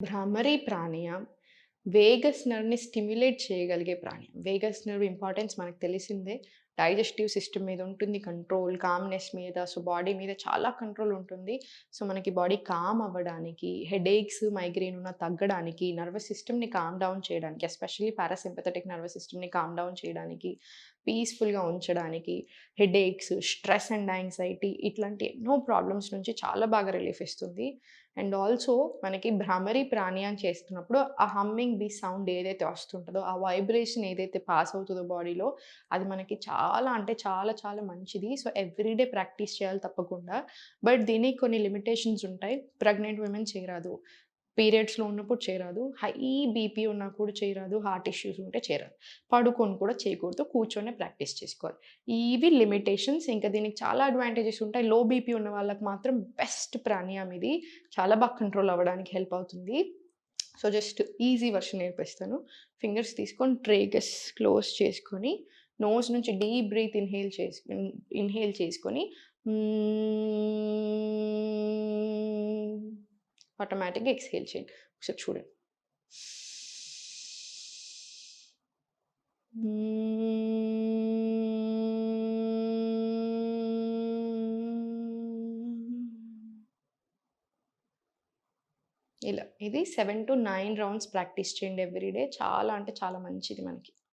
భ్రమరి ప్రాణాయామం Vegas నర్వ్‌ని stimulate చేయగలిగే ప్రాణాయామం. వేగస్ నర్వ్ ఇంపార్టెన్స్ మనకు తెలిసిందే. డైజెస్టివ్ సిస్టమ్ మీద ఉంటుంది కంట్రోల్, కామ్‌నెస్ మీద, సో బాడీ మీద చాలా కంట్రోల్ ఉంటుంది. సో మనకి బాడీ కామ్ అవ్వడానికి, హెడేక్స్, మైగ్రేన్ ఉన్న తగ్గడానికి, నర్వస్ సిస్టమ్‌ని కామ్ డౌన్ చేయడానికి, ఎస్పెషల్లీ పారాసింపథెటిక్ నర్వస్ సిస్టమ్‌ని కామ్ డౌన్ చేయడానికి, పీస్‌ఫుల్‌గా ఉంచడానికి, హెడేక్స్, స్ట్రెస్ అండ్ యాంగ్జైటీ ఇట్లాంటి ఎన్నో ప్రాబ్లమ్స్ నుంచి చాలా బాగా రిలీఫ్ ఇస్తుంది. అండ్ ఆల్సో మనకి భ్రమరి ప్రాణాయామం చేస్తున్నప్పుడు ఆ హమ్మింగ్ బీ సౌండ్ ఏదైతే వస్తుంటదో, ఆ వైబ్రేషన్ ఏదైతే పాస్ అవుతదో బాడీలో, అది మనకి చాలా అంటే చాలా చాలా మంచిది. సో, ఎవ్రీడే ప్రాక్టీస్ చేయాలి తప్పకుండా. బట్ దీనికి కొన్ని లిమిటేషన్స్ ఉంటాయి. ప్రెగ్నెంట్ విమెన్ చేయరాదు. పీరియడ్స్‌లో ఉన్నప్పుడు చేయరాదు. హై బీపీ ఉన్నా కూడా చేయరాదు. హార్ట్ ఇష్యూస్ ఉంటే చేయరాదు. పడుకొని కూడా చేయకూడదు. కూర్చొనే ప్రాక్టీస్ చేసుకోవాలి. ఇవి లిమిటేషన్స్. ఇంకా దీనికి చాలా అడ్వాంటేజెస్ ఉంటాయి. లో బీపీ ఉన్న వాళ్ళకి మాత్రం బెస్ట్ ప్రాణాయామం ఇది. చాలా బాగా కంట్రోల్ అవ్వడానికి హెల్ప్ అవుతుంది. సో, జస్ట్ ఈజీ వెర్షన్ నేర్పిస్తాను. ఫింగర్స్ తీసుకొని ట్రేగస్ క్లోజ్ చేసుకొని, నోస్ నుంచి డీప్ బ్రీత్ ఇన్‌హేల్ చేసుకొని ఆటోమేటిక్‌గా ఎక్స్‌హేల్ చేయండి. ఒకసారి చూడండి. ఇలా. ఇది 7-9 రౌండ్స్ ప్రాక్టీస్ చేయండి ఎవ్రీ డే. చాలా అంటే చాలా మంచిది మనకి.